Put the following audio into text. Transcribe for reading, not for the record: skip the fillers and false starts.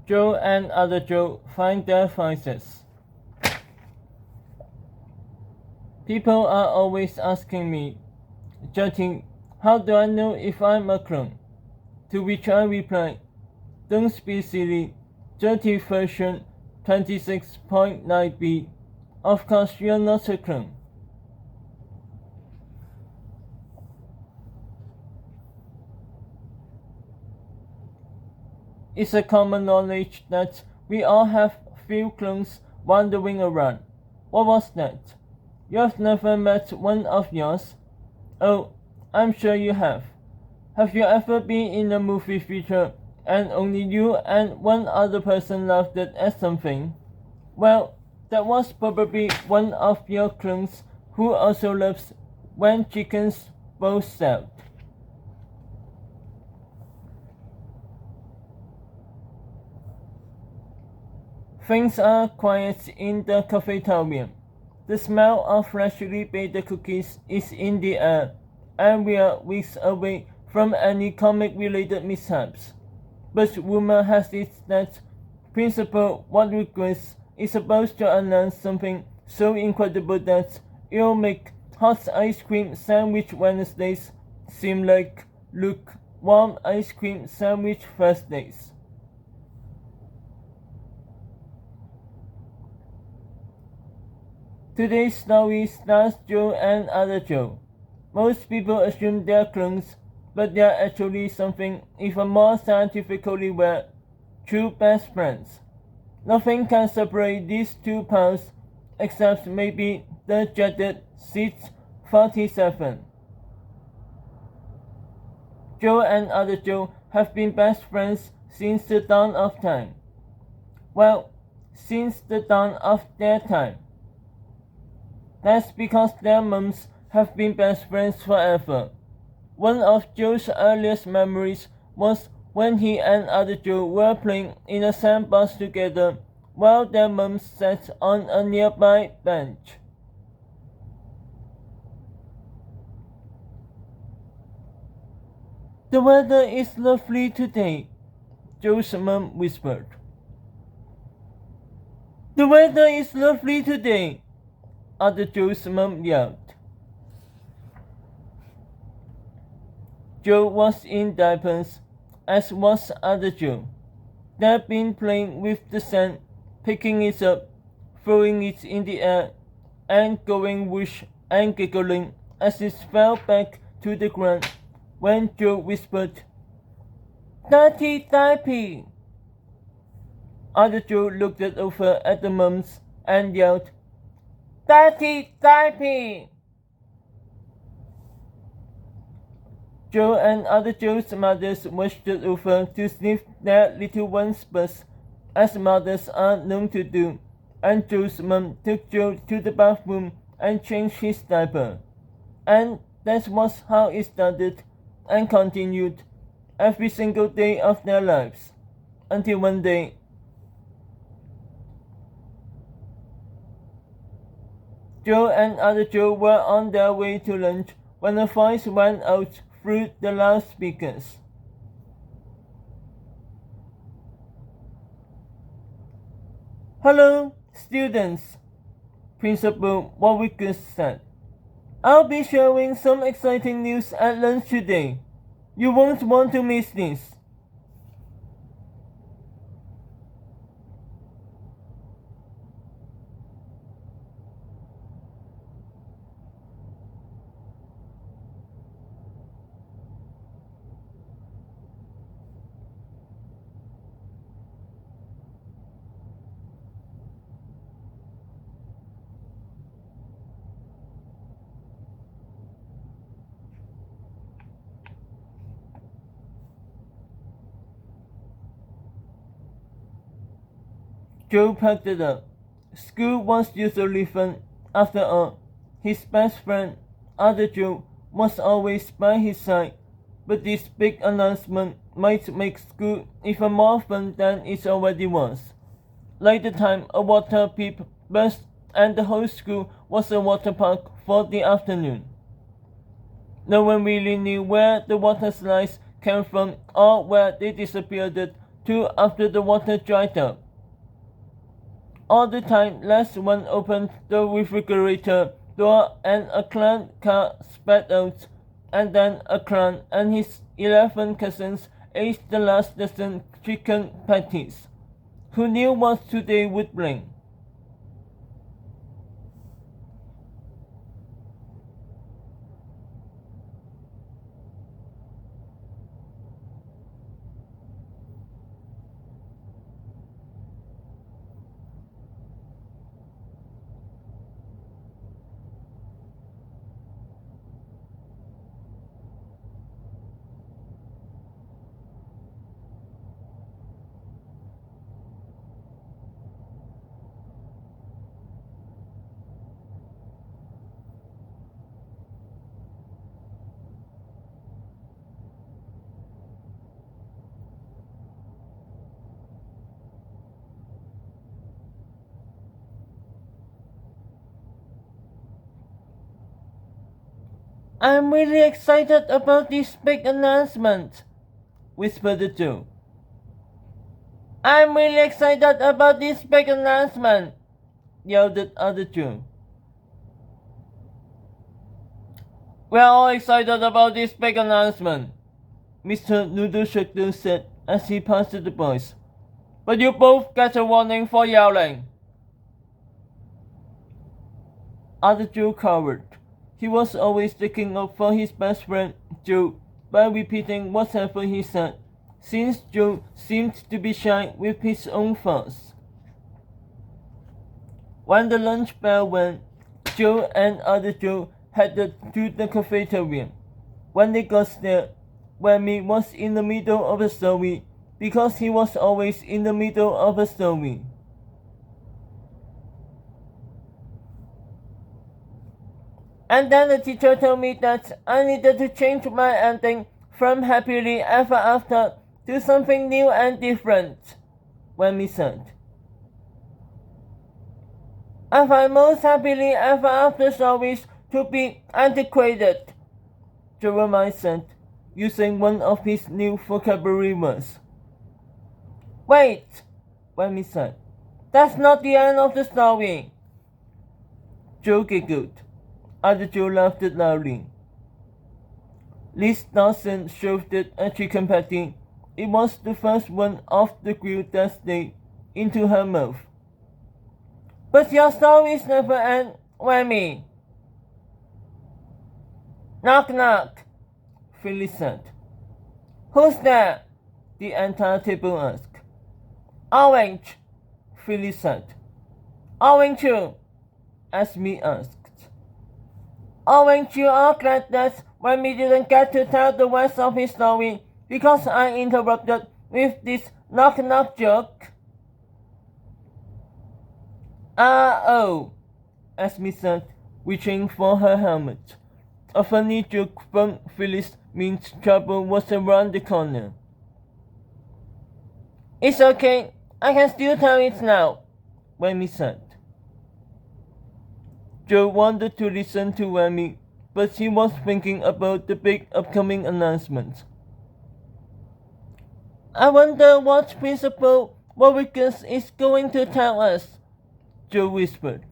Joe and other Joe find their voices. People are always asking me, Jyoti, how do I know if I'm a clone? To which I reply, don't be silly, Jyoti version 26.9b. Of course you're not a clone. It's a common knowledge that we all have few clones wandering around. What was that? You have never met one of yours? Oh, I'm sure you have. Have you ever been in a movie theater and only you and one other person laughed at something? Well, that was probably one of your clones who also loves when chickens both sell. Things are quiet in the cafeteria. The smell of freshly baked cookies is in the air, and we are weeks away from any comic-related mishaps. But rumor has it that Principal Rodriguez is supposed to announce something so incredible that it'll make hot ice cream sandwich Wednesdays seem like lukewarm ice cream sandwich Thursdays. Today's story stars Joe and other Joe. Most people assume they're clones, but they're actually something even more scientifically rare, true best friends. Nothing can separate these two pals except maybe the dreaded 647. Joe and other Joe have been best friends since the dawn of time. Well, since the dawn of their time. That's because their moms have been best friends forever. One of Joe's earliest memories was when he and other Joe were playing in a sandbox together while their moms sat on a nearby bench. The weather is lovely today, Joe's mom whispered. The weather is lovely today, other Joe's mom yelled. Joe was in diapers, as was other Joe. They'd been playing with the sand, picking it up, throwing it in the air, and going whoosh and giggling as it fell back to the ground when Joe whispered, Dirty diaper! Other Joe looked over at the mums and yelled, Dirty diaper! Joe and other Joe's mothers rushed over to sniff their little one's butts, as mothers are known to do, and Joe's mom took Joe to the bathroom and changed his diaper. And that was how it started and continued every single day of their lives, until one day. Joe and other Joe were on their way to lunch when a voice rang out through the loudspeakers. Hello, students, Principal Rodriguez said. I'll be sharing some exciting news at lunch today. You won't want to miss this. Joe packed it up. School was usually fun. After all, his best friend, other Joe, was always by his side. But this big announcement might make school even more fun than it already was. Like the time a water pipe burst and the whole school was a water park for the afternoon. No one really knew where the water slides came from or where they disappeared too after the water dried up. All the time, last one opened the refrigerator door and a clown car spat out, and then a clown and his 11 cousins ate the last dozen chicken patties. Who knew what today would bring? I'm really excited about this big announcement, whispered Joe. I'm really excited about this big announcement, yelled the other Joe. We're all excited about this big announcement, Mr. Noodleshaker said as he passed the boys. But you both get a warning for yelling. Other Joe cowered. He was always sticking up for his best friend, Joe, by repeating whatever he said, since Joe seemed to be shy with his own thoughts. When the lunch bell went, Joe and other Joe headed to the cafeteria. When they got there, Whammy was in the middle of a story because he was always in the middle of a story. And then the teacher told me that I needed to change my ending from happily ever after to something new and different, Whammy said. I find most happily ever after stories to be antiquated, Jeremiah said, using one of his new vocabulary words. Wait, Whammy said. That's not the end of the story. Joe giggled. Other Joe laughed loudly. Liz Dawson shoved a chicken patty. It was the first one off the grill that day into her mouth. But your stories never end, Whammy. Knock knock, Phyllis said. Who's there? The entire table asked. Orange, Phyllis said. Orange too, Esme asked. Aren't you all glad that Whammy didn't get to tell the rest of his story because I interrupted with this knock-knock joke? Oh, Esme said, reaching for her helmet. A funny joke from Phyllis means trouble was around the corner. It's okay, I can still tell it now, Whammy said. Joe wanted to listen to Whammy, but he was thinking about the big upcoming announcement. I wonder what Principal Warwickers is going to tell us, Joe whispered.